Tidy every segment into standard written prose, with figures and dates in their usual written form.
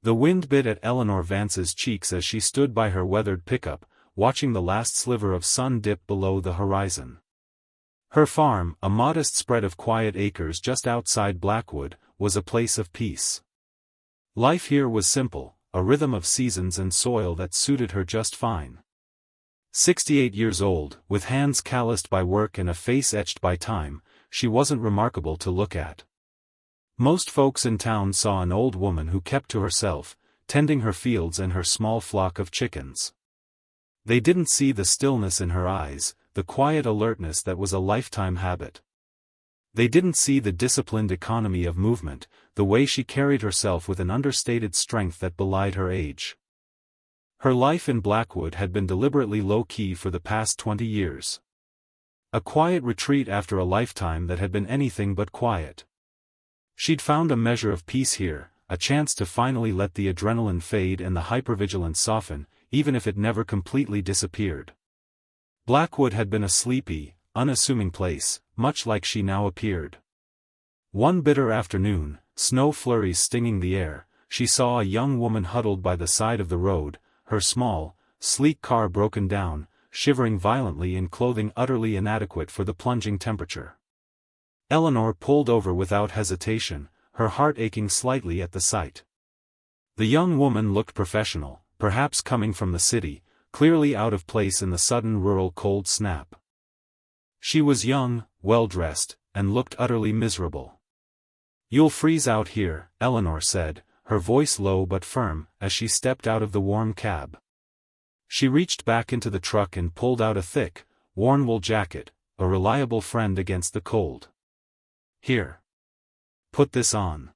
The wind bit at Eleanor Vance's cheeks as she stood by her weathered pickup, watching the last sliver of sun dip below the horizon. Her farm, a modest spread of quiet acres just outside Blackwood, was a place of peace. Life here was simple, a rhythm of seasons and soil that suited her just fine. 68 years old, with hands calloused by work and a face etched by time, she wasn't remarkable to look at. Most folks in town saw an old woman who kept to herself, tending her fields and her small flock of chickens. They didn't see the stillness in her eyes, the quiet alertness that was a lifetime habit. They didn't see the disciplined economy of movement, the way she carried herself with an understated strength that belied her age. Her life in Blackwood had been deliberately low-key for the past 20 years. A quiet retreat after a lifetime that had been anything but quiet. She'd found a measure of peace here, a chance to finally let the adrenaline fade and the hypervigilance soften, even if it never completely disappeared. Blackwood had been a sleepy, unassuming place, much like she now appeared. One bitter afternoon, snow flurries stinging the air, she saw a young woman huddled by the side of the road, her small, sleek car broken down, shivering violently in clothing utterly inadequate for the plunging temperature. Eleanor pulled over without hesitation, her heart aching slightly at the sight. The young woman looked professional, perhaps coming from the city, clearly out of place in the sudden rural cold snap. She was young, well-dressed, and looked utterly miserable. "You'll freeze out here," Eleanor said, her voice low but firm, as she stepped out of the warm cab. She reached back into the truck and pulled out a thick, worn wool jacket, a reliable friend against the cold. "Here. Put this on."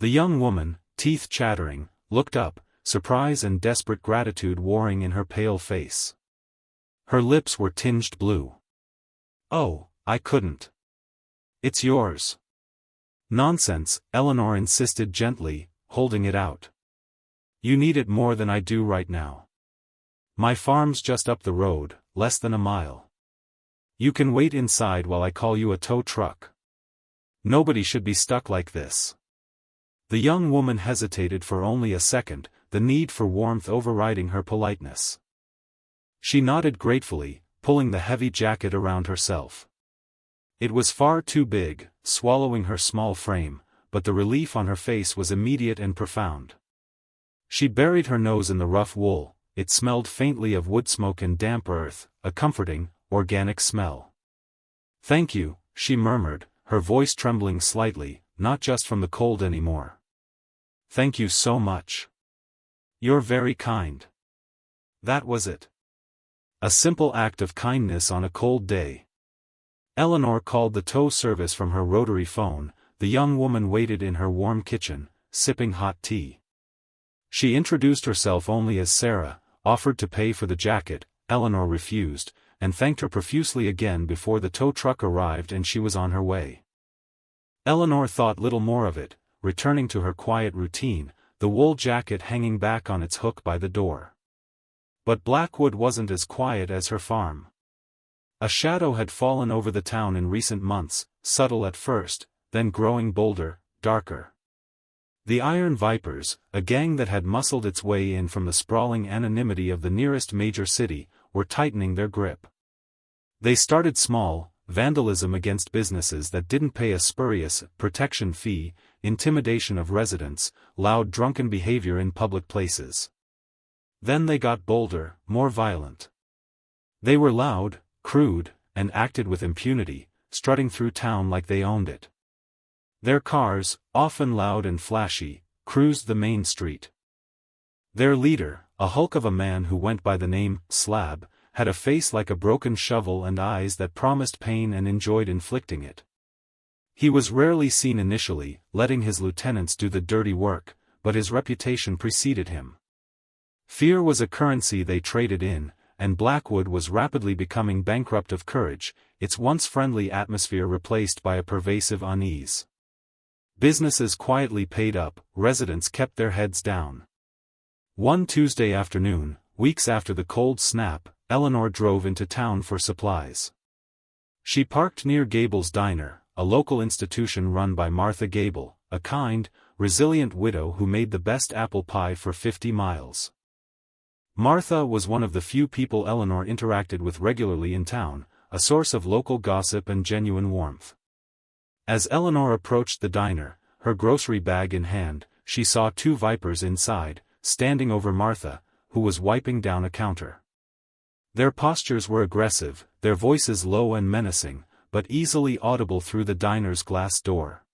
The young woman, teeth chattering, looked up, surprise and desperate gratitude warring in her pale face. Her lips were tinged blue. "Oh, I couldn't." "It's yours." "Nonsense," Eleanor insisted gently, holding it out. "You need it more than I do right now. My farm's just up the road, less than a mile. You can wait inside while I call you a tow truck. Nobody should be stuck like this." The young woman hesitated for only a second, the need for warmth overriding her politeness. She nodded gratefully, pulling the heavy jacket around herself. It was far too big, swallowing her small frame, but the relief on her face was immediate and profound. She buried her nose in the rough wool, it smelled faintly of wood smoke and damp earth, a comforting, organic smell. "Thank you," she murmured, her voice trembling slightly, not just from the cold anymore. "Thank you so much. You're very kind." That was it. A simple act of kindness on a cold day. Eleanor called the tow service from her rotary phone. The young woman waited in her warm kitchen, sipping hot tea. She introduced herself only as Sarah, offered to pay for the jacket, Eleanor refused, and thanked her profusely again before the tow truck arrived and she was on her way. Eleanor thought little more of it, returning to her quiet routine, the wool jacket hanging back on its hook by the door. But Blackwood wasn't as quiet as her farm. A shadow had fallen over the town in recent months, subtle at first, then growing bolder, darker. The Iron Vipers, a gang that had muscled its way in from the sprawling anonymity of the nearest major city, were tightening their grip. They started small: vandalism against businesses that didn't pay a spurious protection fee, intimidation of residents, loud drunken behavior in public places. Then they got bolder, more violent. They were loud, crude, and acted with impunity, strutting through town like they owned it. Their cars, often loud and flashy, cruised the main street. Their leader, a hulk of a man who went by the name Slab, had a face like a broken shovel and eyes that promised pain and enjoyed inflicting it. He was rarely seen initially, letting his lieutenants do the dirty work, but his reputation preceded him. Fear was a currency they traded in, and Blackwood was rapidly becoming bankrupt of courage, its once friendly atmosphere replaced by a pervasive unease. Businesses quietly paid up, residents kept their heads down. One Tuesday afternoon, weeks after the cold snap, Eleanor drove into town for supplies. She parked near Gable's Diner, a local institution run by Martha Gable, a kind, resilient widow who made the best apple pie for 50 miles. Martha was one of the few people Eleanor interacted with regularly in town, a source of local gossip and genuine warmth. As Eleanor approached the diner, her grocery bag in hand, she saw two vipers inside, standing over Martha, who was wiping down a counter. Their postures were aggressive, their voices low and menacing, but easily audible through the diner's glass door.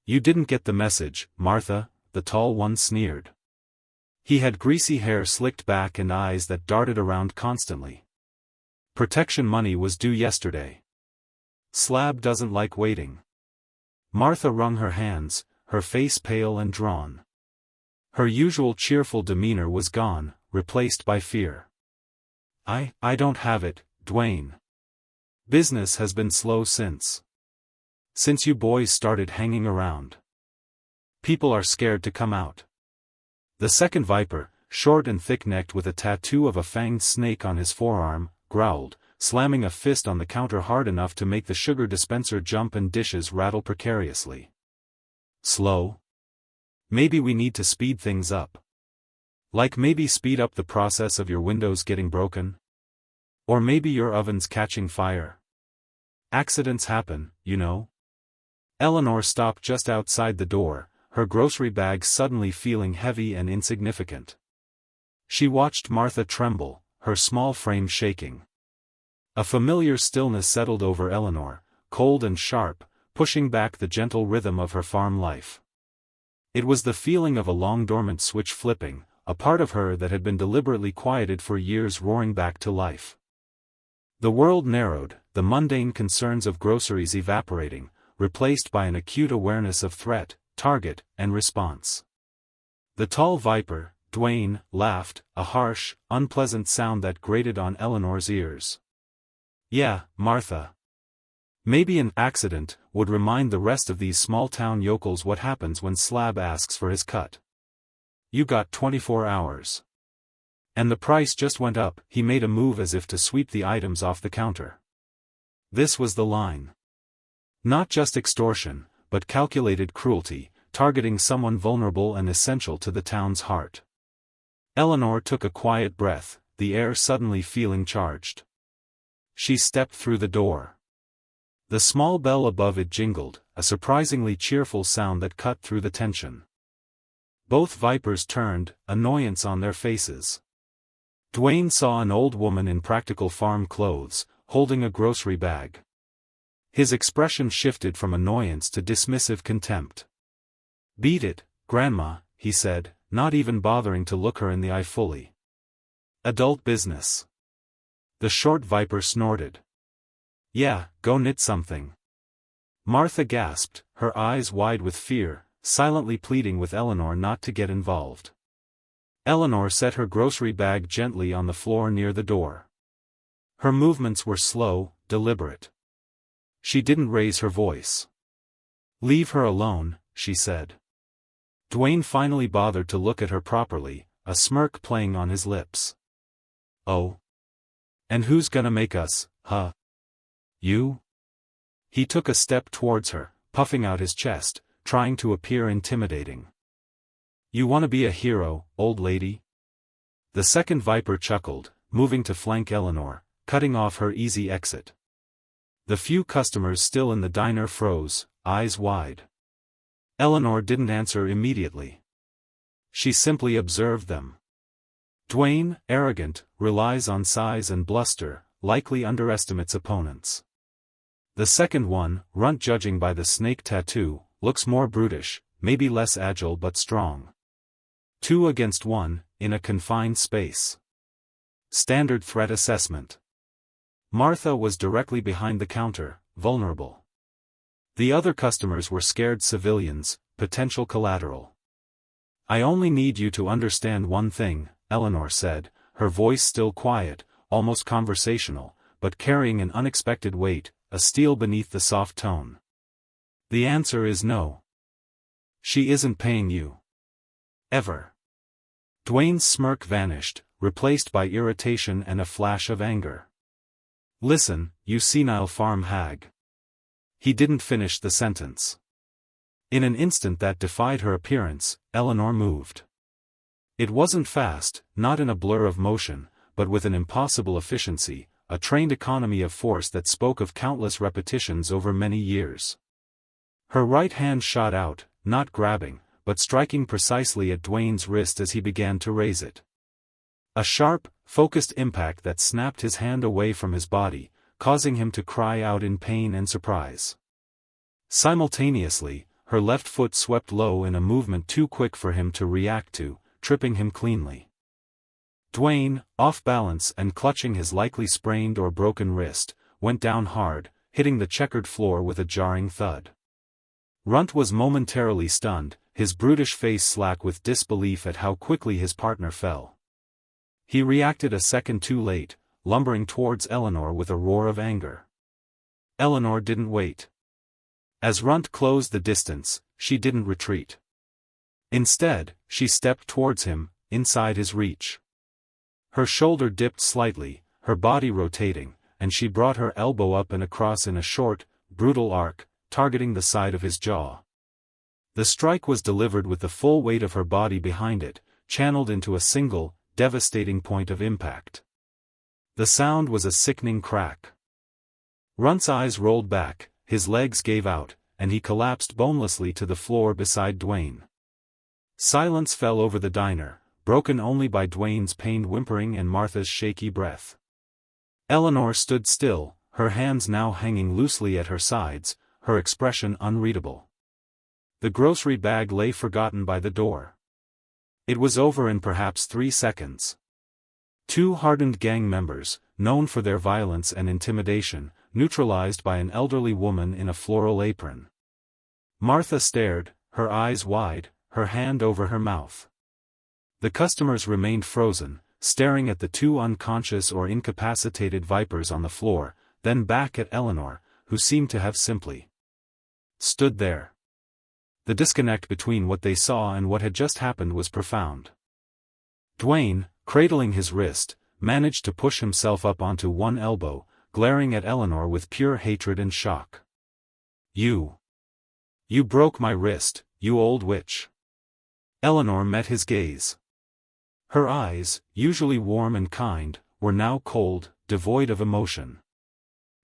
"You didn't get the message, Martha," the tall one sneered. He had greasy hair slicked back and eyes that darted around constantly. "Protection money was due yesterday. Slab doesn't like waiting." Martha wrung her hands, her face pale and drawn. Her usual cheerful demeanor was gone, replaced by fear. I don't have it, Dwayne. Business has been slow since you boys started hanging around. People are scared to come out." The second viper, short and thick-necked with a tattoo of a fanged snake on his forearm, growled, slamming a fist on the counter hard enough to make the sugar dispenser jump and dishes rattle precariously. "Slow? Maybe we need to speed things up. Like maybe speed up the process of your windows getting broken? Or maybe your oven's catching fire. Accidents happen, you know." Eleanor stopped just outside the door, her grocery bag suddenly feeling heavy and insignificant. She watched Martha tremble, her small frame shaking. A familiar stillness settled over Eleanor, cold and sharp, pushing back the gentle rhythm of her farm life. It was the feeling of a long-dormant switch flipping, a part of her that had been deliberately quieted for years roaring back to life. The world narrowed, the mundane concerns of groceries evaporating, replaced by an acute awareness of threat, target, and response. The tall viper, Dwayne, laughed, a harsh, unpleasant sound that grated on Eleanor's ears. "Yeah, Martha. Maybe an accident would remind the rest of these small-town yokels what happens when Slab asks for his cut. You got 24 hours. And the price just went up." He made a move as if to sweep the items off the counter. This was the line. Not just extortion, but calculated cruelty, targeting someone vulnerable and essential to the town's heart. Eleanor took a quiet breath, the air suddenly feeling charged. She stepped through the door. The small bell above it jingled, a surprisingly cheerful sound that cut through the tension. Both vipers turned, annoyance on their faces. Dwayne saw an old woman in practical farm clothes, holding a grocery bag. His expression shifted from annoyance to dismissive contempt. "Beat it, Grandma," he said, not even bothering to look her in the eye fully. "Adult business." The short viper snorted. "Yeah, go knit something." Martha gasped, her eyes wide with fear, silently pleading with Eleanor not to get involved. Eleanor set her grocery bag gently on the floor near the door. Her movements were slow, deliberate. She didn't raise her voice. "Leave her alone," she said. Dwayne finally bothered to look at her properly, a smirk playing on his lips. "Oh? And who's gonna make us, huh? You?" He took a step towards her, puffing out his chest, trying to appear intimidating. "You wanna be a hero, old lady?" The second viper chuckled, moving to flank Eleanor, cutting off her easy exit. The few customers still in the diner froze, eyes wide. Eleanor didn't answer immediately. She simply observed them. Dwayne, arrogant, relies on size and bluster, likely underestimates opponents. The second one, runt judging by the snake tattoo, looks more brutish, maybe less agile but strong. 2 against 1, in a confined space. Standard threat assessment. Martha was directly behind the counter, vulnerable. The other customers were scared civilians, potential collateral. "I only need you to understand one thing," Eleanor said, her voice still quiet, almost conversational, but carrying an unexpected weight, a steel beneath the soft tone. "The answer is no. She isn't paying you. Ever." Dwayne's smirk vanished, replaced by irritation and a flash of anger. "Listen, you senile farm hag." He didn't finish the sentence. In an instant that defied her appearance, Eleanor moved. It wasn't fast, not in a blur of motion, but with an impossible efficiency, a trained economy of force that spoke of countless repetitions over many years. Her right hand shot out, not grabbing, but striking precisely at Dwayne's wrist as he began to raise it. A sharp, focused impact that snapped his hand away from his body, causing him to cry out in pain and surprise. Simultaneously, her left foot swept low in a movement too quick for him to react to, tripping him cleanly. Dwayne, off balance and clutching his likely sprained or broken wrist, went down hard, hitting the checkered floor with a jarring thud. Runt was momentarily stunned, his brutish face slack with disbelief at how quickly his partner fell. He reacted a second too late, lumbering towards Eleanor with a roar of anger. Eleanor didn't wait. As Runt closed the distance, she didn't retreat. Instead, she stepped towards him, inside his reach. Her shoulder dipped slightly, her body rotating, and she brought her elbow up and across in a short, brutal arc, targeting the side of his jaw. The strike was delivered with the full weight of her body behind it, channeled into a single, devastating point of impact. The sound was a sickening crack. Runt's eyes rolled back, his legs gave out, and he collapsed bonelessly to the floor beside Dwayne. Silence fell over the diner, broken only by Dwayne's pained whimpering and Martha's shaky breath. Eleanor stood still, her hands now hanging loosely at her sides, her expression unreadable. The grocery bag lay forgotten by the door. It was over in perhaps 3 seconds. 2 hardened gang members, known for their violence and intimidation, neutralized by an elderly woman in a floral apron. Martha stared, her eyes wide, her hand over her mouth. The customers remained frozen, staring at the 2 unconscious or incapacitated vipers on the floor, then back at Eleanor, who seemed to have simply stood there. The disconnect between what they saw and what had just happened was profound. Dwayne, cradling his wrist, managed to push himself up onto one elbow, glaring at Eleanor with pure hatred and shock. You broke my wrist, you old witch." Eleanor met his gaze. Her eyes, usually warm and kind, were now cold, devoid of emotion.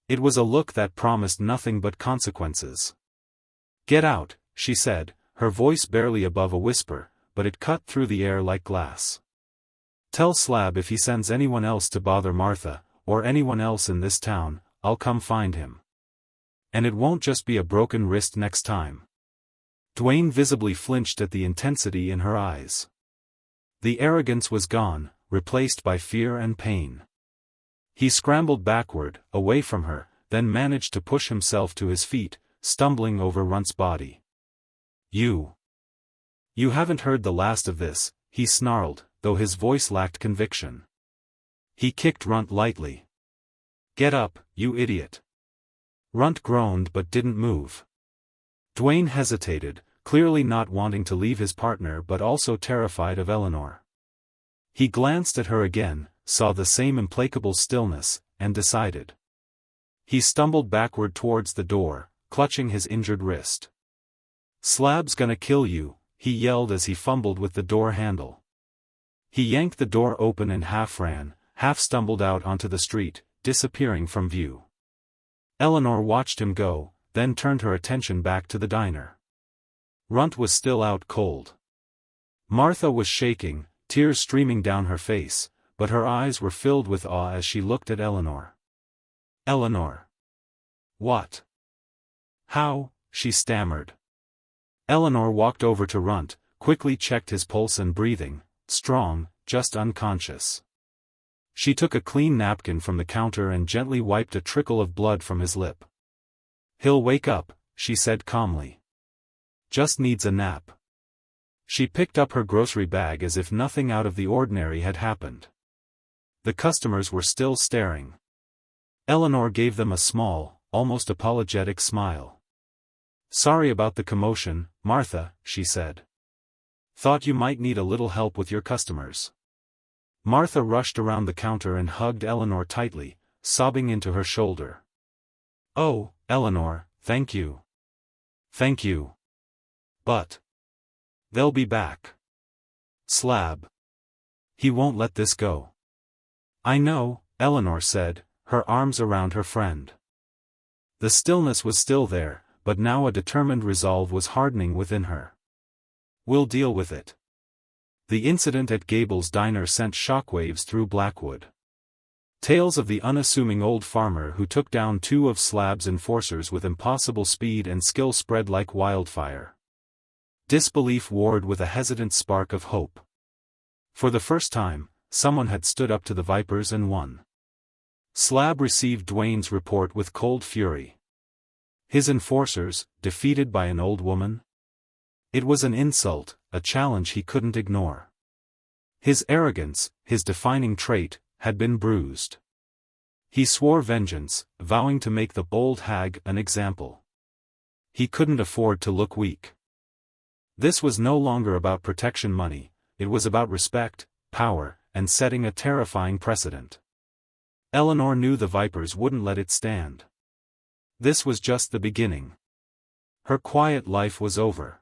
It was a look that promised nothing but consequences. "Get out," she said, her voice barely above a whisper, but it cut through the air like glass. "Tell Slab if he sends anyone else to bother Martha, or anyone else in this town, I'll come find him. And it won't just be a broken wrist next time." Dwayne visibly flinched at the intensity in her eyes. The arrogance was gone, replaced by fear and pain. He scrambled backward, away from her, then managed to push himself to his feet, stumbling over Runt's body. You haven't heard the last of this," he snarled, though his voice lacked conviction. He kicked Runt lightly. "Get up, you idiot." Runt groaned but didn't move. Dwayne hesitated, clearly not wanting to leave his partner but also terrified of Eleanor. He glanced at her again, saw the same implacable stillness, and decided. He stumbled backward towards the door, clutching his injured wrist. "Slab's gonna kill you," he yelled as he fumbled with the door handle. He yanked the door open and half ran, half stumbled out onto the street, disappearing from view. Eleanor watched him go, then turned her attention back to the diner. Runt was still out cold. Martha was shaking, tears streaming down her face, but her eyes were filled with awe as she looked at Eleanor. "Eleanor. What? How?" she stammered. Eleanor walked over to Runt, quickly checked his pulse and breathing, strong, just unconscious. She took a clean napkin from the counter and gently wiped a trickle of blood from his lip. "He'll wake up," she said calmly. "Just needs a nap." She picked up her grocery bag as if nothing out of the ordinary had happened. The customers were still staring. Eleanor gave them a small, almost apologetic smile. "Sorry about the commotion, Martha," she said. "Thought you might need a little help with your customers." Martha rushed around the counter and hugged Eleanor tightly, sobbing into her shoulder. "Oh, Eleanor, thank you. Thank you." But they'll be back. Slab. He won't let this go. I know, Eleanor said, her arms around her friend. The stillness was still there, but now a determined resolve was hardening within her. We'll deal with it. The incident at Gable's diner sent shockwaves through Blackwood. Tales of the unassuming old farmer who took down two of Slab's enforcers with impossible speed and skill spread like wildfire. Disbelief warred with a hesitant spark of hope. For the first time, someone had stood up to the Vipers and won. Slab received Dwayne's report with cold fury. His enforcers, defeated by an old woman? It was an insult, a challenge he couldn't ignore. His arrogance, his defining trait, had been bruised. He swore vengeance, vowing to make the bold hag an example. He couldn't afford to look weak. This was no longer about protection money, it was about respect, power, and setting a terrifying precedent. Eleanor knew the Vipers wouldn't let it stand. This was just the beginning. Her quiet life was over.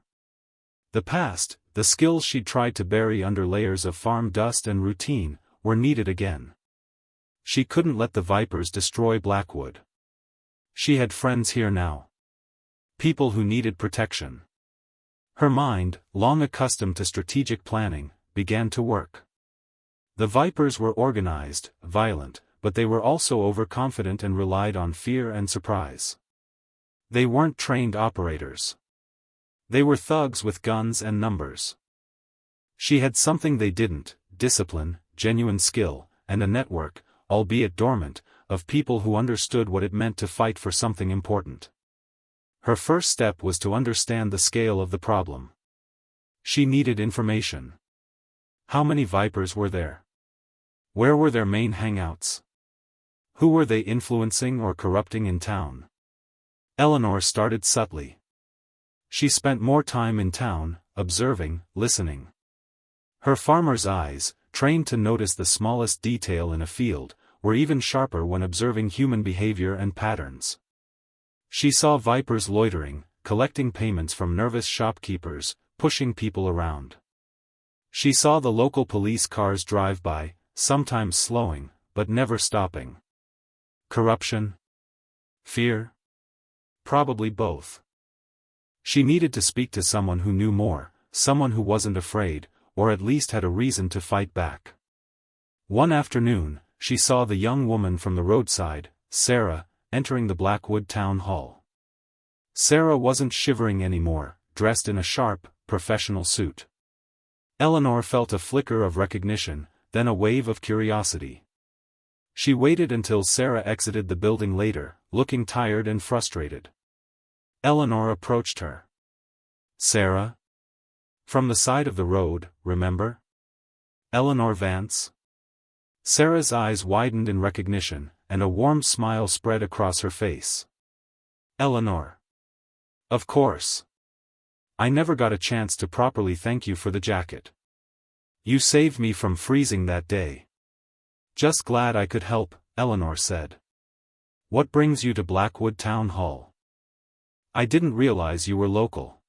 The past, the skills she'd tried to bury under layers of farm dust and routine, were needed again. She couldn't let the Vipers destroy Blackwood. She had friends here now. People who needed protection. Her mind, long accustomed to strategic planning, began to work. The Vipers were organized, violent, but they were also overconfident and relied on fear and surprise. They weren't trained operators. They were thugs with guns and numbers. She had something they didn't: discipline, genuine skill, and a network, albeit dormant, of people who understood what it meant to fight for something important. Her first step was to understand the scale of the problem. She needed information. How many Vipers were there? Where were their main hangouts? Who were they influencing or corrupting in town? Eleanor started subtly. She spent more time in town, observing, listening. Her farmer's eyes, trained to notice the smallest detail in a field, were even sharper when observing human behavior and patterns. She saw Vipers loitering, collecting payments from nervous shopkeepers, pushing people around. She saw the local police cars drive by, sometimes slowing, but never stopping. Corruption? Fear? Probably both. She needed to speak to someone who knew more, someone who wasn't afraid, or at least had a reason to fight back. One afternoon, she saw the young woman from the roadside, Sarah, entering the Blackwood Town Hall. Sarah wasn't shivering anymore, dressed in a sharp, professional suit. Eleanor felt a flicker of recognition, then a wave of curiosity. She waited until Sarah exited the building later, looking tired and frustrated. Eleanor approached her. Sarah? From the side of the road, remember? Eleanor Vance? Sarah's eyes widened in recognition, and a warm smile spread across her face. Eleanor. Of course. I never got a chance to properly thank you for the jacket. You saved me from freezing that day. Just glad I could help, Eleanor said. What brings you to Blackwood Town Hall? I didn't realize you were local.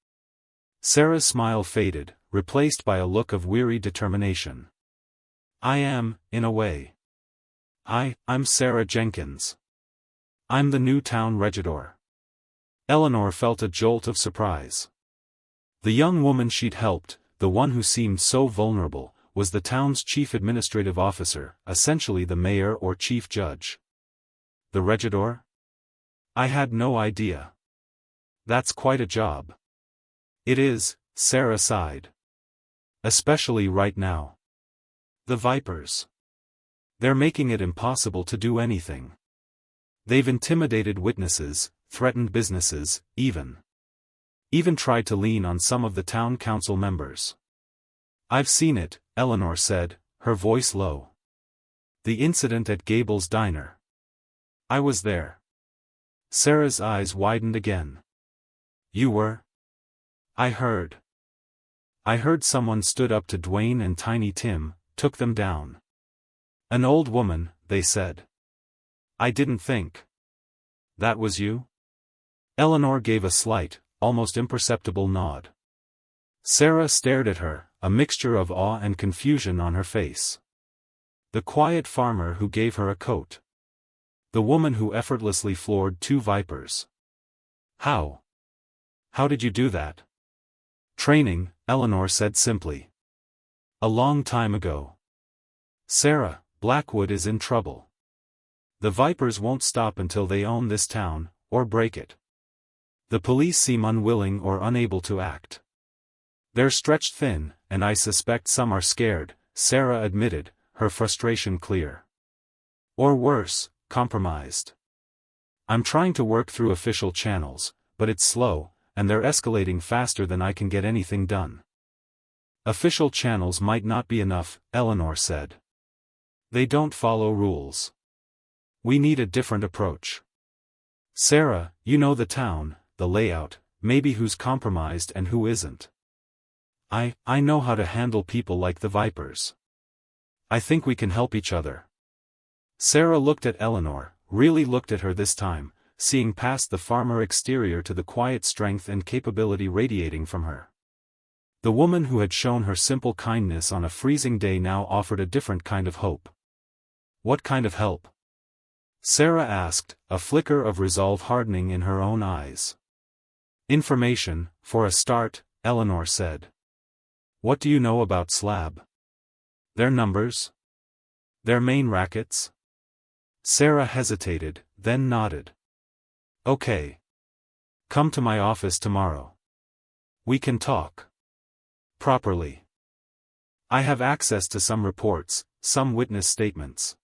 Sarah's smile faded, replaced by a look of weary determination. I am, in a way. I'm Sarah Jenkins. I'm the new town Regidor. Eleanor felt a jolt of surprise. The young woman she'd helped, the one who seemed so vulnerable, was the town's chief administrative officer, essentially the mayor or chief judge. The Regidor? I had no idea. That's quite a job. It is, Sarah sighed. Especially right now. The Vipers. They're making it impossible to do anything. They've intimidated witnesses, threatened businesses, even tried to lean on some of the town council members. I've seen it, Eleanor said, her voice low. The incident at Gable's diner. I was there. Sarah's eyes widened again. You were? I heard someone stood up to Dwayne and Tiny Tim, took them down. An old woman, they said. I didn't think. That was you? Eleanor gave a slight, almost imperceptible nod. Sarah stared at her, a mixture of awe and confusion on her face. The quiet farmer who gave her a coat. The woman who effortlessly floored 2 vipers. How? How did you do that? Training, Eleanor said simply. A long time ago. Sarah, Blackwood is in trouble. The vipers won't stop until they own this town, or break it. The police seem unwilling or unable to act. They're stretched thin, and I suspect some are scared, Sarah admitted, her frustration clear. Or worse, compromised. I'm trying to work through official channels, but it's slow, and they're escalating faster than I can get anything done. Official channels might not be enough, Eleanor said. They don't follow rules. We need a different approach. Sarah, you know the town, the layout, maybe who's compromised and who isn't. I know how to handle people like the vipers. I think we can help each other. Sarah looked at Eleanor, really looked at her this time, seeing past the farmer exterior to the quiet strength and capability radiating from her. The woman who had shown her simple kindness on a freezing day now offered a different kind of hope. What kind of help? Sarah asked, a flicker of resolve hardening in her own eyes. Information, for a start, Eleanor said. What do you know about Slab? Their numbers? Their main rackets? Sarah hesitated, then nodded. Okay. Come to my office tomorrow. We can talk. Properly. I have access to some reports, some witness statements.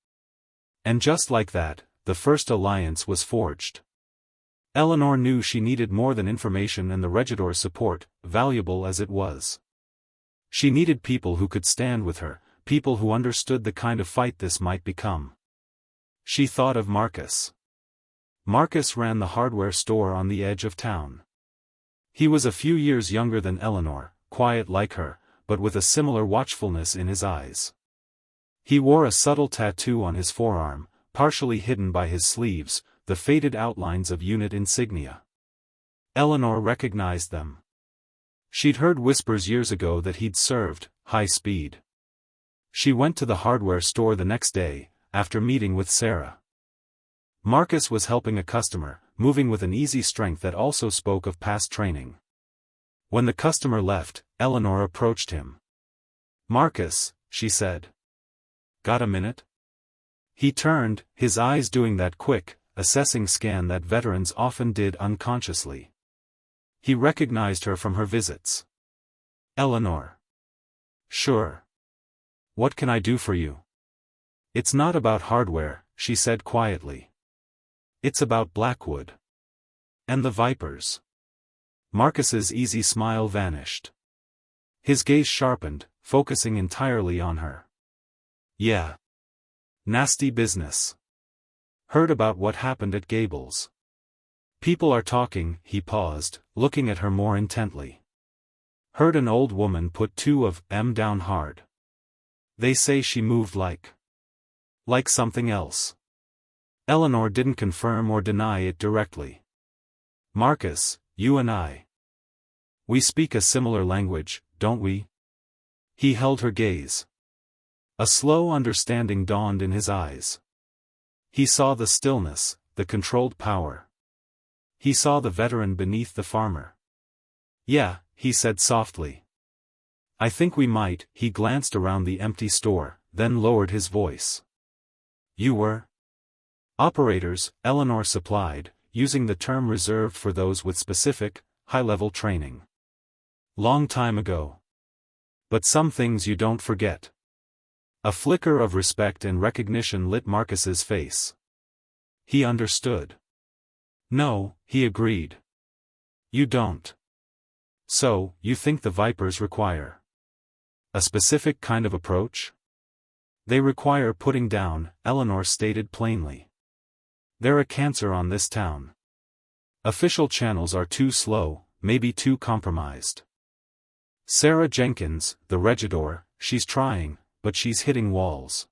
And just like that, the first alliance was forged. Eleanor knew she needed more than information and the Regidor's support, valuable as it was. She needed people who could stand with her, people who understood the kind of fight this might become. She thought of Marcus. Marcus ran the hardware store on the edge of town. He was a few years younger than Eleanor, quiet like her, but with a similar watchfulness in his eyes. He wore a subtle tattoo on his forearm, partially hidden by his sleeves, the faded outlines of unit insignia. Eleanor recognized them. She'd heard whispers years ago that he'd served high speed. She went to the hardware store the next day, after meeting with Sarah. Marcus was helping a customer, moving with an easy strength that also spoke of past training. When the customer left, Eleanor approached him. Marcus, she said. Got a minute? He turned, his eyes doing that quick, assessing scan that veterans often did unconsciously. He recognized her from her visits. Eleanor. Sure. What can I do for you? It's not about hardware, she said quietly. It's about Blackwood. And the vipers. Marcus's easy smile vanished. His gaze sharpened, focusing entirely on her. Yeah. Nasty business. Heard about what happened at Gables. People are talking, he paused, looking at her more intently. Heard an old woman put 2 of them down hard. They say she moved like something else. Eleanor didn't confirm or deny it directly. Marcus, you and I. We speak a similar language, don't we? He held her gaze. A slow understanding dawned in his eyes. He saw the stillness, the controlled power. He saw the veteran beneath the farmer. Yeah, he said softly. I think we might. He glanced around the empty store, then lowered his voice. You were? Operators, Eleanor supplied, using the term reserved for those with specific, high-level training. Long time ago. But some things you don't forget. A flicker of respect and recognition lit Marcus's face. He understood. No, he agreed. You don't. So, you think the vipers require a specific kind of approach? They require putting down, Eleanor stated plainly. They're a cancer on this town. Official channels are too slow, maybe too compromised. Sarah Jenkins, the Regidor, she's trying, but she's hitting walls.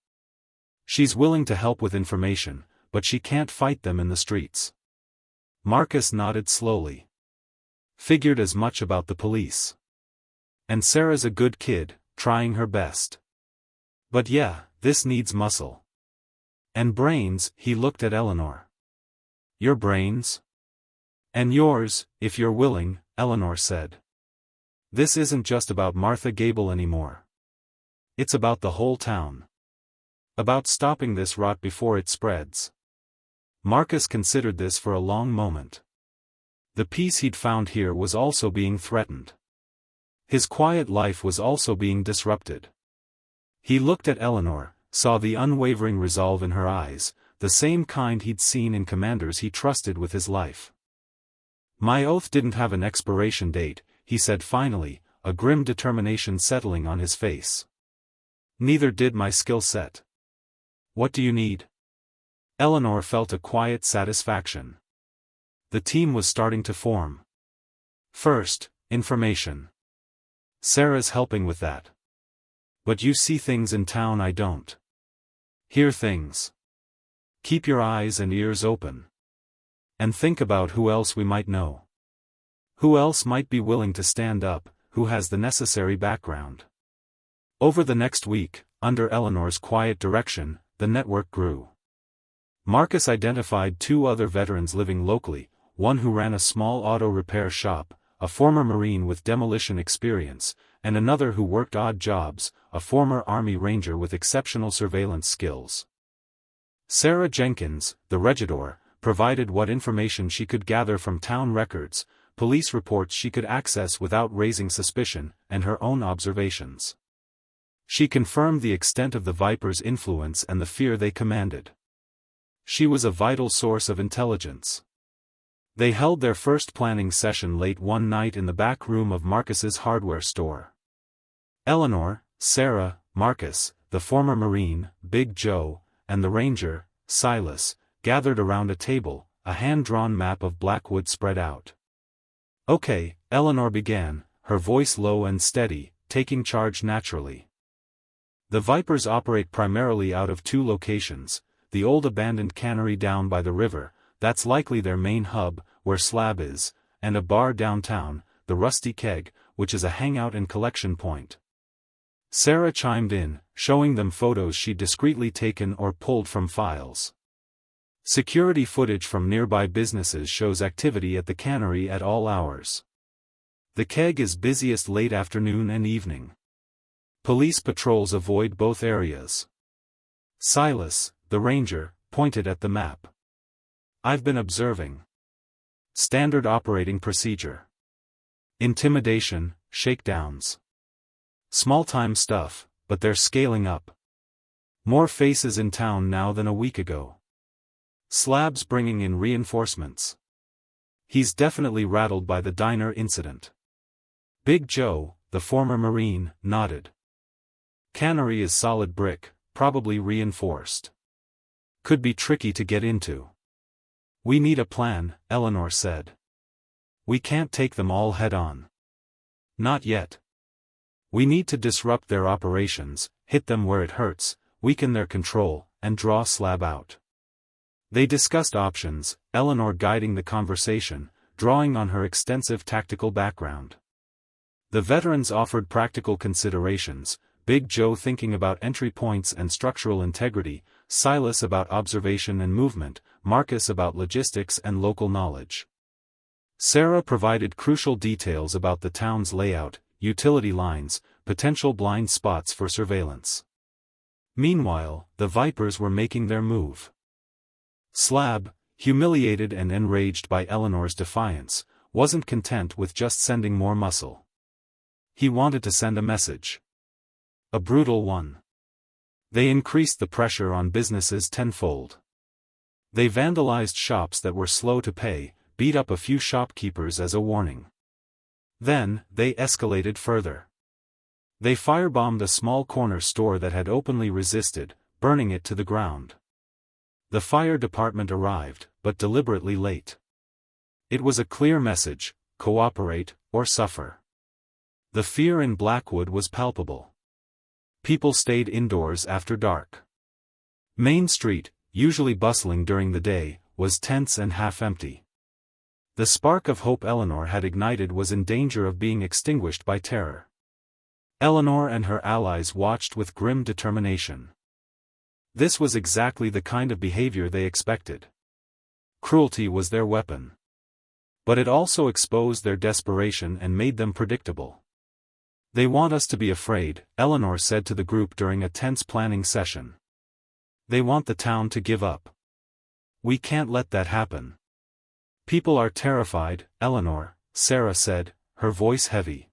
She's willing to help with information, but she can't fight them in the streets. Marcus nodded slowly. Figured as much about the police. And Sarah's a good kid, trying her best. But yeah, this needs muscle. And brains, he looked at Eleanor. Your brains? And yours, if you're willing, Eleanor said. This isn't just about Martha Gable anymore. It's about the whole town. About stopping this rot before it spreads. Marcus considered this for a long moment. The peace he'd found here was also being threatened. His quiet life was also being disrupted. He looked at Eleanor, saw the unwavering resolve in her eyes, the same kind he'd seen in commanders he trusted with his life. My oath didn't have an expiration date, he said finally, a grim determination settling on his face. Neither did my skill set. What do you need? Eleanor felt a quiet satisfaction. The team was starting to form. First, information. Sarah's helping with that. But you see things in town I don't. Hear things. Keep your eyes and ears open. And think about who else we might know. Who else might be willing to stand up, who has the necessary background. Over the next week, under Eleanor's quiet direction, the network grew. Marcus identified 2 other veterans living locally, one who ran a small auto repair shop, a former Marine with demolition experience, and another who worked odd jobs, a former Army Ranger with exceptional surveillance skills. Sarah Jenkins, the Regidor, provided what information she could gather from town records, police reports she could access without raising suspicion, and her own observations. She confirmed the extent of the Vipers' influence and the fear they commanded. She was a vital source of intelligence. They held their first planning session late one night in the back room of Marcus's hardware store. Eleanor, Sarah, Marcus, the former Marine, Big Joe, and the Ranger, Silas, gathered around a table, a hand-drawn map of Blackwood spread out. Okay, Eleanor began, her voice low and steady, taking charge naturally. The Vipers operate primarily out of 2 locations, the old abandoned cannery down by the river, that's likely their main hub, where Slab is, and a bar downtown, the Rusty Keg, which is a hangout and collection point. Sarah chimed in, showing them photos she'd discreetly taken or pulled from files. Security footage from nearby businesses shows activity at the cannery at all hours. The Keg is busiest late afternoon and evening. Police patrols avoid both areas. Silas, the Ranger, pointed at the map. I've been observing. Standard operating procedure. Intimidation, shakedowns. Small-time stuff, but they're scaling up. More faces in town now than a week ago. Slab's bringing in reinforcements. He's definitely rattled by the diner incident. Big Joe, the former Marine, nodded. Cannery is solid brick, probably reinforced. Could be tricky to get into. We need a plan, Eleanor said. We can't take them all head-on. Not yet. We need to disrupt their operations, hit them where it hurts, weaken their control, and draw Slab out. They discussed options, Eleanor guiding the conversation, drawing on her extensive tactical background. The veterans offered practical considerations, Big Joe thinking about entry points and structural integrity, Silas about observation and movement, Marcus about logistics and local knowledge. Sarah provided crucial details about the town's layout, utility lines, potential blind spots for surveillance. Meanwhile, the Vipers were making their move. Slab, humiliated and enraged by Eleanor's defiance, wasn't content with just sending more muscle. He wanted to send a message. A brutal one. They increased the pressure on businesses tenfold. They vandalized shops that were slow to pay, beat up a few shopkeepers as a warning. Then, they escalated further. They firebombed a small corner store that had openly resisted, burning it to the ground. The fire department arrived, but deliberately late. It was a clear message: cooperate, or suffer. The fear in Blackwood was palpable. People stayed indoors after dark. Main Street, usually bustling during the day, was tense and half-empty. The spark of hope Eleanor had ignited was in danger of being extinguished by terror. Eleanor and her allies watched with grim determination. This was exactly the kind of behavior they expected. Cruelty was their weapon. But it also exposed their desperation and made them predictable. "They want us to be afraid," Eleanor said to the group during a tense planning session. "They want the town to give up. We can't let that happen." "People are terrified, Eleanor," Sarah said, her voice heavy.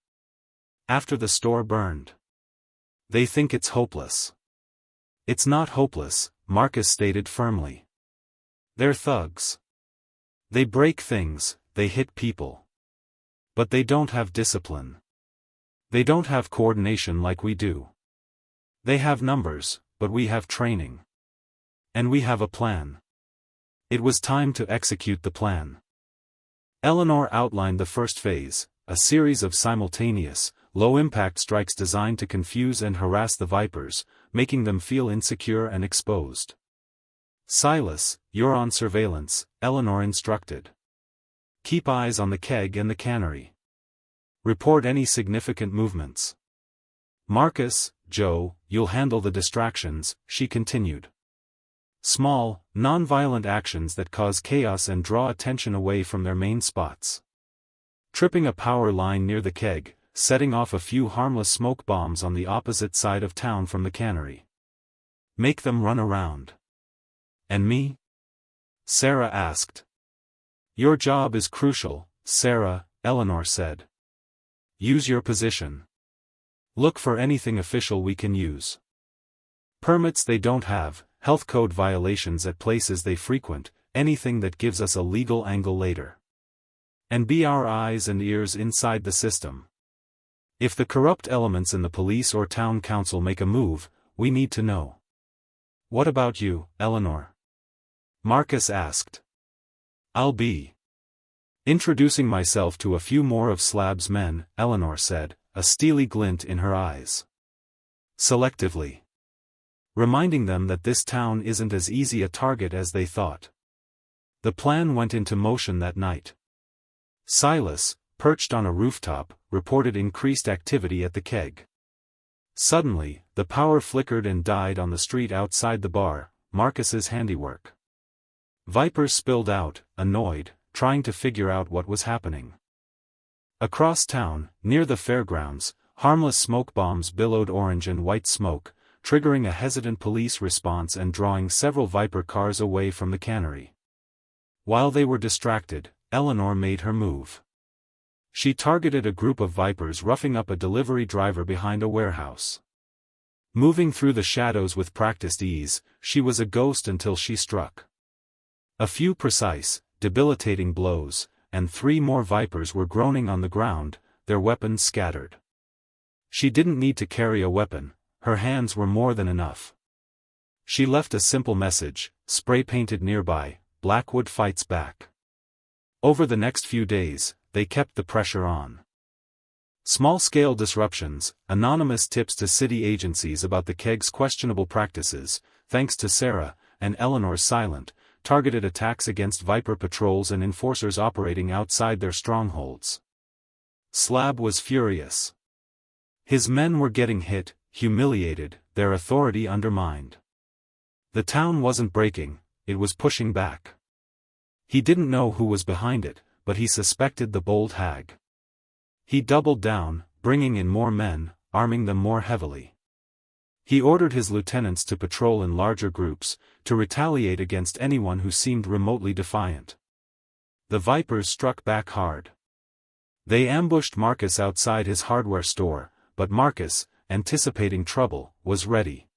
"After the store burned. They think it's hopeless." "It's not hopeless," Marcus stated firmly. "They're thugs. They break things, they hit people. But they don't have discipline. They don't have coordination like we do. They have numbers, but we have training. And we have a plan." It was time to execute the plan. Eleanor outlined the first phase, a series of simultaneous, low-impact strikes designed to confuse and harass the Vipers, making them feel insecure and exposed. "Silas, you're on surveillance," Eleanor instructed. "Keep eyes on the keg and the cannery. Report any significant movements. Marcus, Joe, you'll handle the distractions," she continued. "Small, non-violent actions that cause chaos and draw attention away from their main spots. Tripping a power line near the keg, setting off a few harmless smoke bombs on the opposite side of town from the cannery. Make them run around." "And me?" Sarah asked. "Your job is crucial, Sarah," Eleanor said. "Use your position. Look for anything official we can use. Permits they don't have, health code violations at places they frequent, anything that gives us a legal angle later. And be our eyes and ears inside the system. If the corrupt elements in the police or town council make a move, we need to know." "What about you, Eleanor?" Marcus asked. "I'll be introducing myself to a few more of Slab's men," Eleanor said, a steely glint in her eyes. "Selectively. Reminding them that this town isn't as easy a target as they thought." The plan went into motion that night. Silas, perched on a rooftop, reported increased activity at the keg. Suddenly, the power flickered and died on the street outside the bar, Marcus's handiwork. Vipers spilled out, annoyed, trying to figure out what was happening. Across town, near the fairgrounds, harmless smoke bombs billowed orange and white smoke, triggering a hesitant police response and drawing several Viper cars away from the cannery. While they were distracted, Eleanor made her move. She targeted a group of Vipers roughing up a delivery driver behind a warehouse. Moving through the shadows with practiced ease, she was a ghost until she struck. A few precise, debilitating blows, and 3 more Vipers were groaning on the ground, their weapons scattered. She didn't need to carry a weapon, her hands were more than enough. She left a simple message, spray-painted nearby: "Blackwood fights back." Over the next few days, they kept the pressure on. Small-scale disruptions, anonymous tips to city agencies about the keg's questionable practices, thanks to Sarah and Eleanor's silent, targeted attacks against Viper patrols and enforcers operating outside their strongholds. Slab was furious. His men were getting hit, humiliated, their authority undermined. The town wasn't breaking, it was pushing back. He didn't know who was behind it, but he suspected the bold hag. He doubled down, bringing in more men, arming them more heavily. He ordered his lieutenants to patrol in larger groups, to retaliate against anyone who seemed remotely defiant. The Vipers struck back hard. They ambushed Marcus outside his hardware store, but Marcus, anticipating trouble, was ready.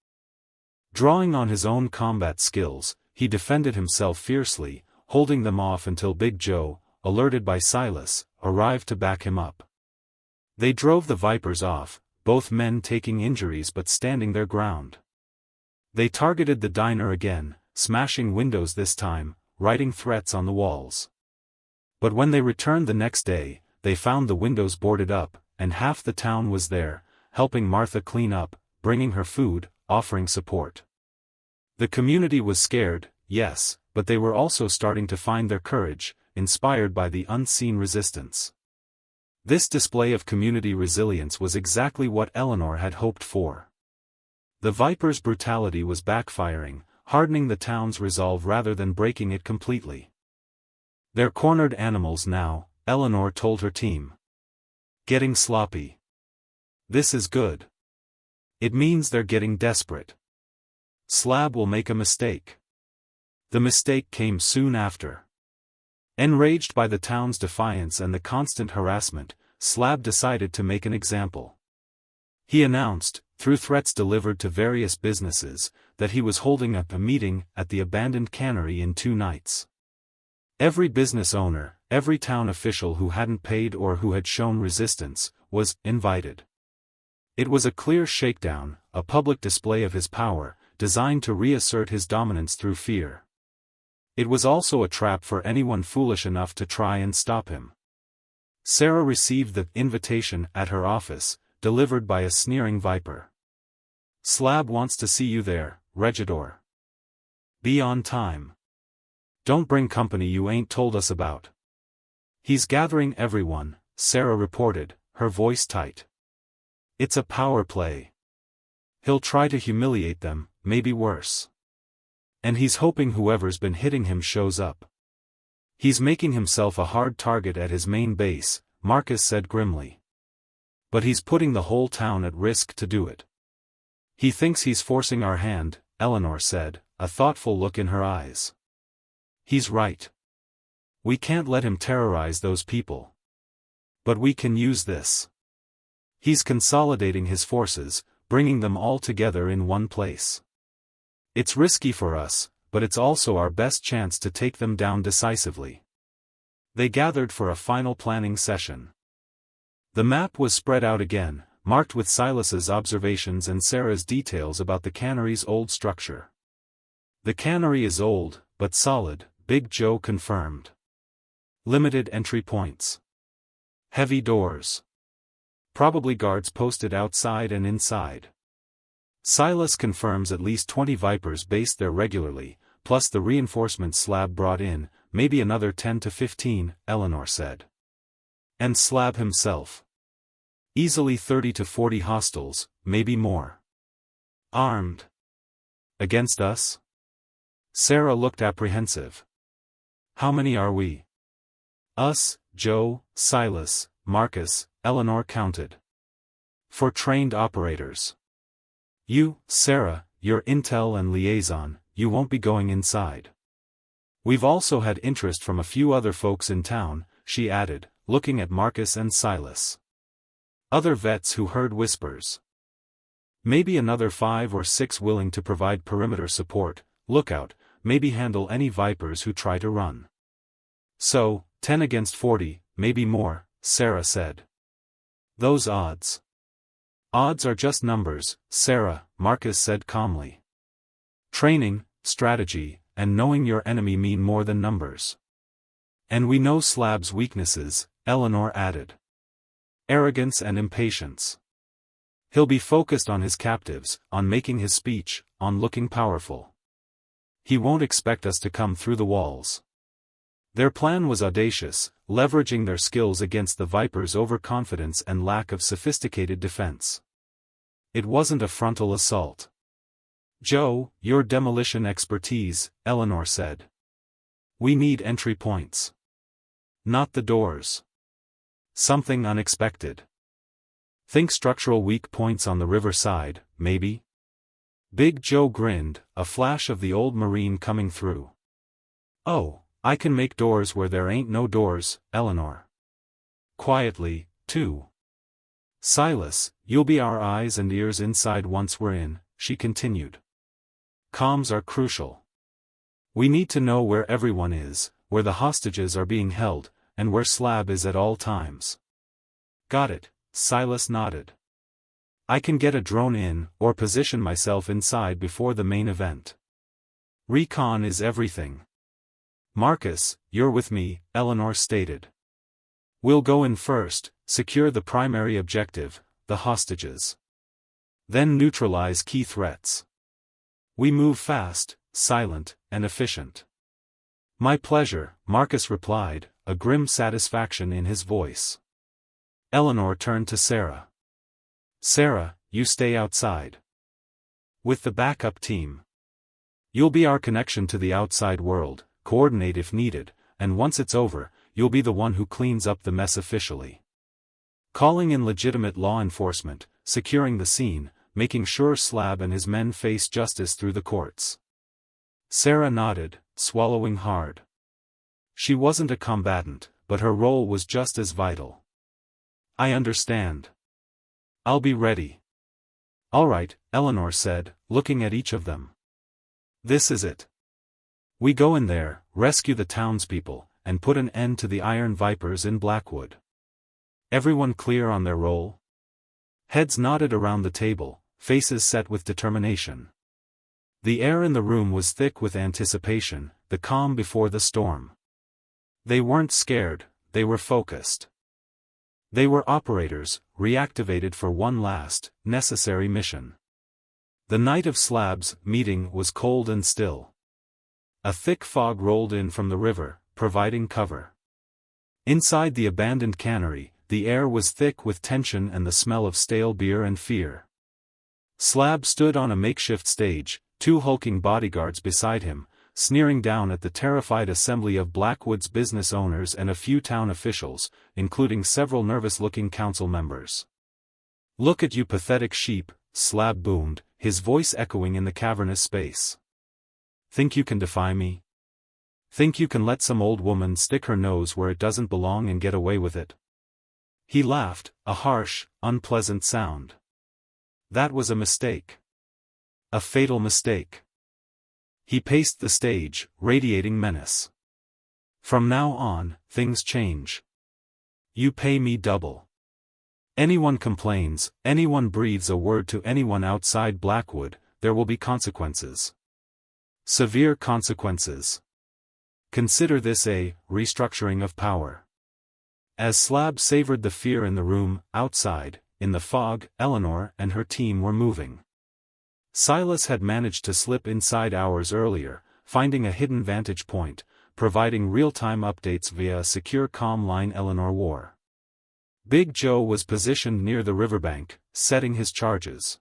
Drawing on his own combat skills, he defended himself fiercely, holding them off until Big Joe, alerted by Silas, arrived to back him up. They drove the Vipers off, both men taking injuries but standing their ground. They targeted the diner again, smashing windows this time, writing threats on the walls. But when they returned the next day, they found the windows boarded up, and half the town was there, helping Martha clean up, bringing her food, offering support. The community was scared, yes, but they were also starting to find their courage, inspired by the unseen resistance. This display of community resilience was exactly what Eleanor had hoped for. The Viper's brutality was backfiring, hardening the town's resolve rather than breaking it completely. "They're cornered animals now," Eleanor told her team. "Getting sloppy. This is good. It means they're getting desperate. Slab will make a mistake." The mistake came soon after. Enraged by the town's defiance and the constant harassment, Slab decided to make an example. He announced, through threats delivered to various businesses, that he was holding up a meeting at the abandoned cannery in 2 nights. Every business owner, every town official who hadn't paid or who had shown resistance, was invited. It was a clear shakedown, a public display of his power, designed to reassert his dominance through fear. It was also a trap for anyone foolish enough to try and stop him. Sarah received the invitation at her office, delivered by a sneering Viper. "Slab wants to see you there, Regidor. Be on time. Don't bring company you ain't told us about." "He's gathering everyone," Sarah reported, her voice tight. "It's a power play. He'll try to humiliate them, maybe worse. And he's hoping whoever's been hitting him shows up. He's making himself a hard target at his main base," Marcus said grimly. "But he's putting the whole town at risk to do it." "He thinks he's forcing our hand," Eleanor said, a thoughtful look in her eyes. "He's right. We can't let him terrorize those people. But we can use this. He's consolidating his forces, bringing them all together in one place. It's risky for us, but it's also our best chance to take them down decisively." They gathered for a final planning session. The map was spread out again, marked with Silas's observations and Sarah's details about the cannery's old structure. "The cannery is old, but solid," Big Joe confirmed. "Limited entry points. Heavy doors. Probably guards posted outside and inside." Silas confirms at least 20 Vipers based there regularly, plus the reinforcement Slab brought in, maybe another 10 to 15, Eleanor said. "And Slab himself. Easily 30 to 40 hostiles, maybe more. Armed. Against us?" Sarah looked apprehensive. "How many are we?" "Us, Joe, Silas, Marcus," Eleanor counted. "For trained operators. You, Sarah, you're intel and liaison, you won't be going inside. We've also had interest from a few other folks in town," she added, looking at Marcus and Silas. "Other vets who heard whispers. Maybe another 5 or 6 willing to provide perimeter support, lookout, maybe handle any Vipers who try to run. So, 10 against 40, maybe more," Sarah said. "Those odds." "Odds are just numbers, Sarah," Marcus said calmly. "Training, strategy, and knowing your enemy mean more than numbers. And we know Slab's weaknesses," Eleanor added. "Arrogance and impatience. He'll be focused on his captives, on making his speech, on looking powerful. He won't expect us to come through the walls." Their plan was audacious, leveraging their skills against the Viper's overconfidence and lack of sophisticated defense. It wasn't a frontal assault. "Joe, your demolition expertise," Eleanor said. "We need entry points. Not the doors. Something unexpected. Think structural weak points on the riverside, maybe?" Big Joe grinned, a flash of the old Marine coming through. "Oh, I can make doors where there ain't no doors, Eleanor. Quietly, too. Silas, you'll be our eyes and ears inside once we're in," she continued. "Comms are crucial. We need to know where everyone is, where the hostages are being held, and where Slab is at all times." "Got it," Silas nodded. "I can get a drone in, or position myself inside before the main event. Recon is everything." "Marcus, you're with me," Eleanor stated. "We'll go in first, secure the primary objective, the hostages. Then neutralize key threats. We move fast, silent, and efficient." "My pleasure," Marcus replied, a grim satisfaction in his voice. Eleanor turned to Sarah. Sarah, you stay outside. With the backup team. You'll be our connection to the outside world, coordinate if needed, and once it's over, you'll be the one who cleans up the mess officially. Calling in legitimate law enforcement, securing the scene, making sure Slab and his men face justice through the courts. Sarah nodded, swallowing hard. She wasn't a combatant, but her role was just as vital. I understand. I'll be ready. All right, Eleanor said, looking at each of them. This is it. We go in there, rescue the townspeople, and put an end to the Iron Vipers in Blackwood. Everyone clear on their role? Heads nodded around the table, faces set with determination. The air in the room was thick with anticipation, the calm before the storm. They weren't scared, they were focused. They were operators, reactivated for one last, necessary mission. The night of Slab's meeting was cold and still. A thick fog rolled in from the river, providing cover. Inside the abandoned cannery, the air was thick with tension and the smell of stale beer and fear. Slab stood on a makeshift stage, two hulking bodyguards beside him, sneering down at the terrified assembly of Blackwood's business owners and a few town officials, including several nervous-looking council members. Look at you pathetic sheep, Slab boomed, his voice echoing in the cavernous space. Think you can defy me? Think you can let some old woman stick her nose where it doesn't belong and get away with it? He laughed, a harsh, unpleasant sound. That was a mistake. A fatal mistake. He paced the stage, radiating menace. From now on, things change. You pay me double. Anyone complains, anyone breathes a word to anyone outside Blackwood, there will be consequences. Severe consequences. Consider this a restructuring of power. As Slab savored the fear in the room, outside, in the fog, Eleanor and her team were moving. Silas had managed to slip inside hours earlier, finding a hidden vantage point, providing real-time updates via a secure comm line Eleanor wore. Big Joe was positioned near the riverbank, setting his charges.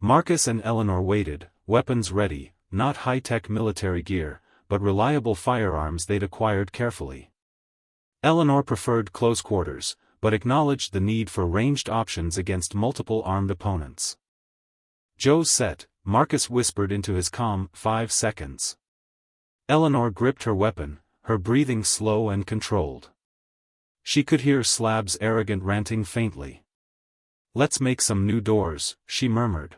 Marcus and Eleanor waited, weapons ready, not high-tech military gear, but reliable firearms they'd acquired carefully. Eleanor preferred close quarters, but acknowledged the need for ranged options against multiple armed opponents. Joe's set, Marcus whispered into his comm, 5 seconds. Eleanor gripped her weapon, her breathing slow and controlled. She could hear Slab's arrogant ranting faintly. Let's make some new doors, she murmured.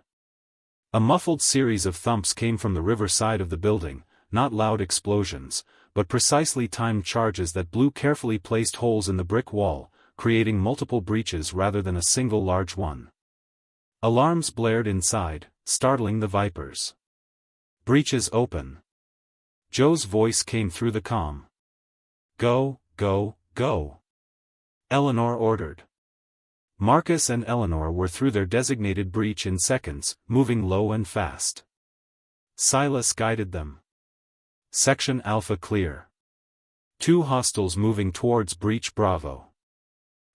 A muffled series of thumps came from the river side of the building, not loud explosions, but precisely timed charges that blew carefully placed holes in the brick wall, creating multiple breaches rather than a single large one. Alarms blared inside, startling the Vipers. Breaches open. Joe's voice came through the comm. Go, go, go. Eleanor ordered. Marcus and Eleanor were through their designated breach in seconds, moving low and fast. Silas guided them. Section Alpha clear. 2 hostiles moving towards breach Bravo.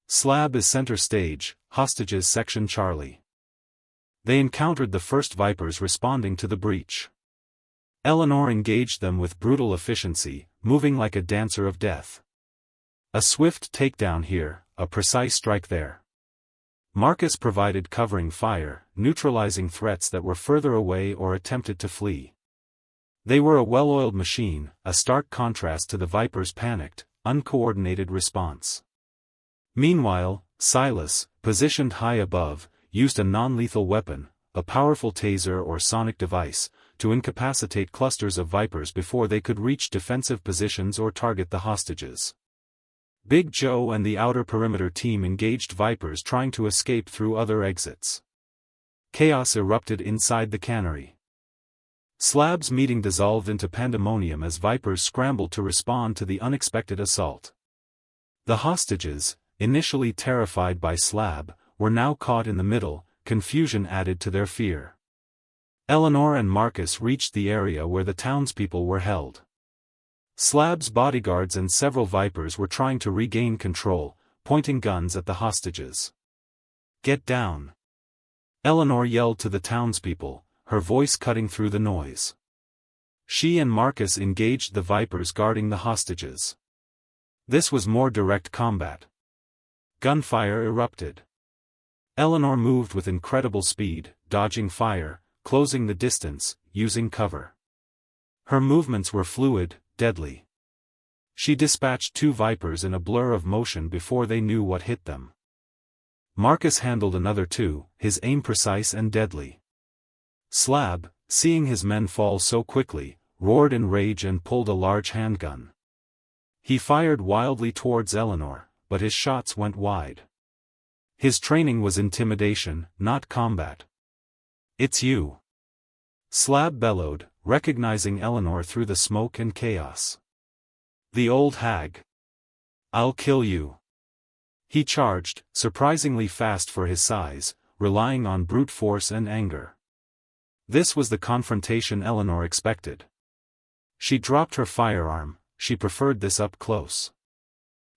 Slab is center stage, hostages section Charlie. They encountered the first Vipers responding to the breach. Eleanor engaged them with brutal efficiency, moving like a dancer of death. A swift takedown here, a precise strike there. Marcus provided covering fire, neutralizing threats that were further away or attempted to flee. They were a well-oiled machine, a stark contrast to the Vipers' panicked, uncoordinated response. Meanwhile, Silas, positioned high above, used a non-lethal weapon, a powerful taser or sonic device, to incapacitate clusters of Vipers before they could reach defensive positions or target the hostages. Big Joe and the outer perimeter team engaged Vipers trying to escape through other exits. Chaos erupted inside the cannery. Slab's meeting dissolved into pandemonium as Vipers scrambled to respond to the unexpected assault. The hostages, initially terrified by Slab, were now caught in the middle, confusion added to their fear. Eleanor and Marcus reached the area where the townspeople were held. Slab's bodyguards and several Vipers were trying to regain control, pointing guns at the hostages. "Get down!" Eleanor yelled to the townspeople, her voice cutting through the noise. She and Marcus engaged the vipers guarding the hostages. This was more direct combat. Gunfire erupted. Eleanor moved with incredible speed, dodging fire, closing the distance, using cover. Her movements were fluid, deadly. She dispatched 2 vipers in a blur of motion before they knew what hit them. Marcus handled another 2, his aim precise and deadly. Slab, seeing his men fall so quickly, roared in rage and pulled a large handgun. He fired wildly towards Eleanor, but his shots went wide. His training was intimidation, not combat. "It's you!" Slab bellowed, recognizing Eleanor through the smoke and chaos. "The old hag! I'll kill you!" He charged, surprisingly fast for his size, relying on brute force and anger. This was the confrontation Eleanor expected. She dropped her firearm, she preferred this up close.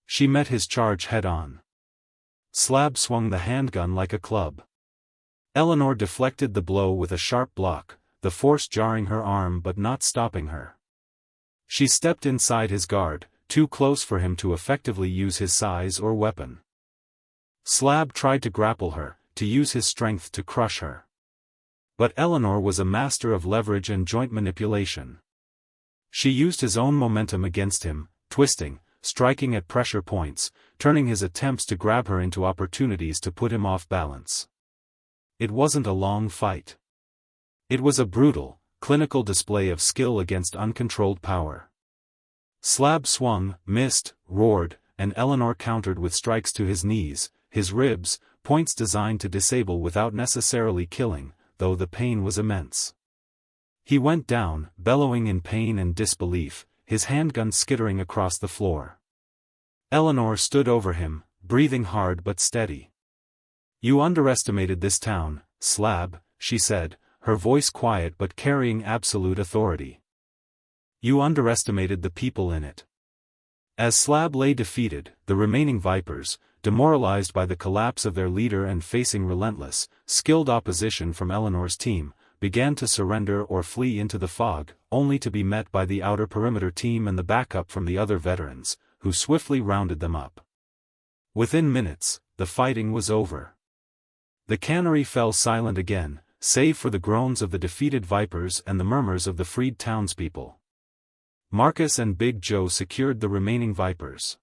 She met his charge head-on. Slab swung the handgun like a club. Eleanor deflected the blow with a sharp block, the force jarring her arm but not stopping her. She stepped inside his guard, too close for him to effectively use his size or weapon. Slab tried to grapple her, to use his strength to crush her. But Eleanor was a master of leverage and joint manipulation. She used his own momentum against him, twisting, striking at pressure points, turning his attempts to grab her into opportunities to put him off balance. It wasn't a long fight. It was a brutal, clinical display of skill against uncontrolled power. Slab swung, missed, roared, and Eleanor countered with strikes to his knees, his ribs, points designed to disable without necessarily killing, though the pain was immense. He went down, bellowing in pain and disbelief, his handgun skittering across the floor. Eleanor stood over him, breathing hard but steady. "You underestimated this town, Slab," she said, her voice quiet but carrying absolute authority. "You underestimated the people in it." As Slab lay defeated, the remaining vipers, demoralized by the collapse of their leader and facing relentless, skilled opposition from Eleanor's team, began to surrender or flee into the fog, only to be met by the outer perimeter team and the backup from the other veterans, who swiftly rounded them up. Within minutes, the fighting was over. The cannery fell silent again, save for the groans of the defeated vipers and the murmurs of the freed townspeople. Marcus and Big Joe secured the remaining vipers.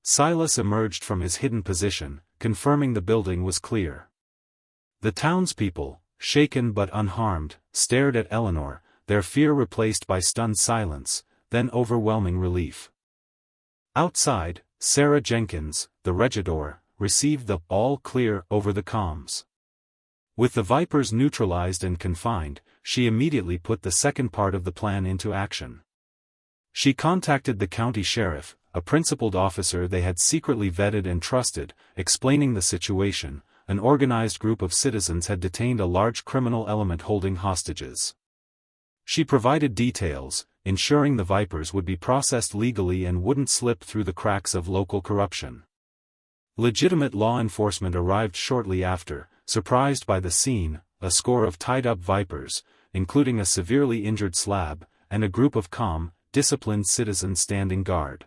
Silas emerged from his hidden position, confirming the building was clear. The townspeople, shaken but unharmed, stared at Eleanor, their fear replaced by stunned silence, then overwhelming relief. Outside, Sarah Jenkins, the Regidor, received the "all clear" over the comms. With the vipers neutralized and confined, she immediately put the second part of the plan into action. She contacted the county sheriff, a principled officer they had secretly vetted and trusted, explaining the situation. An organized group of citizens had detained a large criminal element holding hostages. She provided details, ensuring the vipers would be processed legally and wouldn't slip through the cracks of local corruption. Legitimate law enforcement arrived shortly after, surprised by the scene, a score of tied-up vipers, including a severely injured Slab, and a group of calm, disciplined citizens standing guard.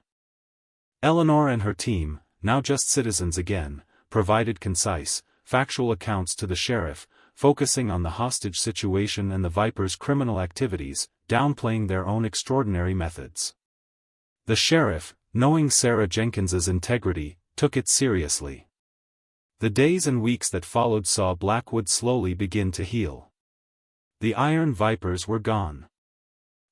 Eleanor and her team, now just citizens again, provided concise, factual accounts to the sheriff, focusing on the hostage situation and the vipers' criminal activities, downplaying their own extraordinary methods. The sheriff, knowing Sarah Jenkins's integrity, took it seriously. The days and weeks that followed saw Blackwood slowly begin to heal. The iron vipers were gone.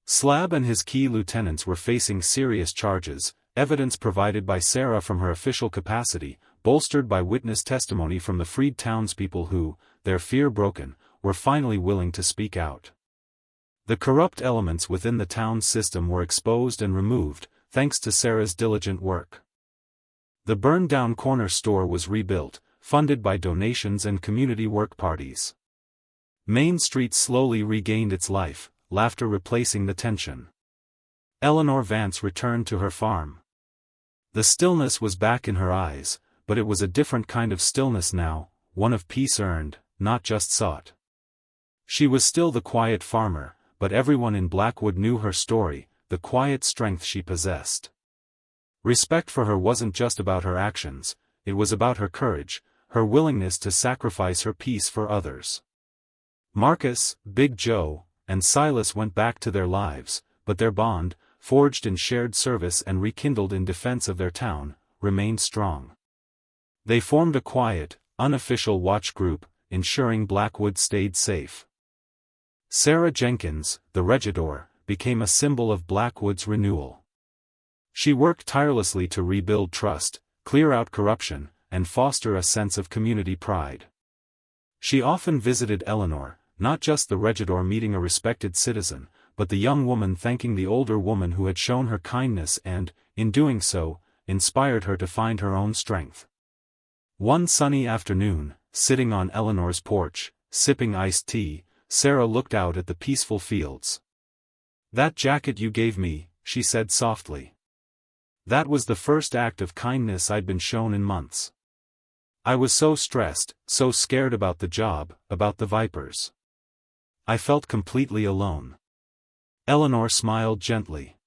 Slab and his key lieutenants were facing serious charges, evidence provided by Sarah from her official capacity, bolstered by witness testimony from the freed townspeople who, their fear broken, were finally willing to speak out. The corrupt elements within the town's system were exposed and removed, thanks to Sarah's diligent work. The burned-down corner store was rebuilt, funded by donations and community work parties. Main Street slowly regained its life, laughter replacing the tension. Eleanor Vance returned to her farm. The stillness was back in her eyes, but it was a different kind of stillness now, one of peace earned, not just sought. She was still the quiet farmer, but everyone in Blackwood knew her story, the quiet strength she possessed. Respect for her wasn't just about her actions, it was about her courage, her willingness to sacrifice her peace for others. Marcus, Big Joe, and Silas went back to their lives, but their bond, forged in shared service and rekindled in defense of their town, remained strong. They formed a quiet, unofficial watch group, ensuring Blackwood stayed safe. Sarah Jenkins, the Regidor, became a symbol of Blackwood's renewal. She worked tirelessly to rebuild trust, clear out corruption, and foster a sense of community pride. She often visited Eleanor, not just the Regidor meeting a respected citizen, but the young woman thanking the older woman who had shown her kindness and, in doing so, inspired her to find her own strength. One sunny afternoon, sitting on Eleanor's porch, sipping iced tea, Sarah looked out at the peaceful fields. "That jacket you gave me," she said softly. "That was the first act of kindness I'd been shown in months. I was so stressed, so scared about the job, about the vipers. I felt completely alone." Eleanor smiled gently.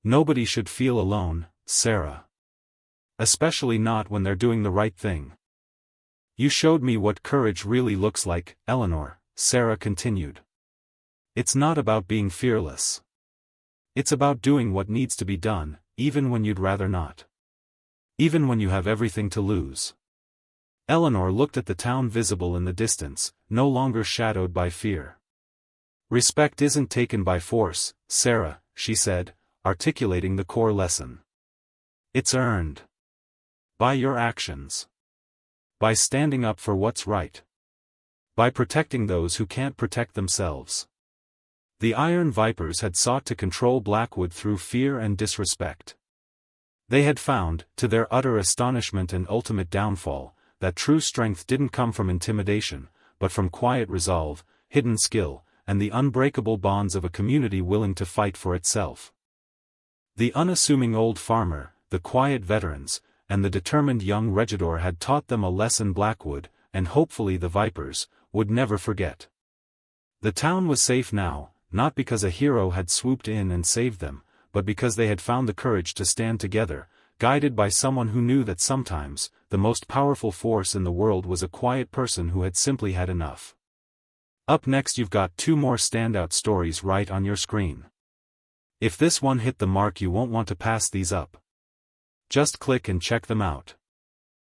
"Nobody should feel alone, Sarah. Especially not when they're doing the right thing. You showed me what courage really looks like, Eleanor," Sarah continued. "It's not about being fearless. It's about doing what needs to be done, even when you'd rather not. Even when you have everything to lose." Eleanor looked at the town visible in the distance, no longer shadowed by fear. "Respect isn't taken by force, Sarah," she said, articulating the core lesson. "It's earned. By your actions. By standing up for what's right. By protecting those who can't protect themselves." The Iron Vipers had sought to control Blackwood through fear and disrespect. They had found, to their utter astonishment and ultimate downfall, that true strength didn't come from intimidation, but from quiet resolve, hidden skill, and the unbreakable bonds of a community willing to fight for itself. The unassuming old farmer, the quiet veterans, and the determined young Regidor had taught them a lesson Blackwood, and hopefully the Vipers, would never forget. The town was safe now, not because a hero had swooped in and saved them, but because they had found the courage to stand together, guided by someone who knew that sometimes, the most powerful force in the world was a quiet person who had simply had enough. Up next you've got 2 more standout stories right on your screen. If this one hit the mark you won't want to pass these up. Just click and check them out.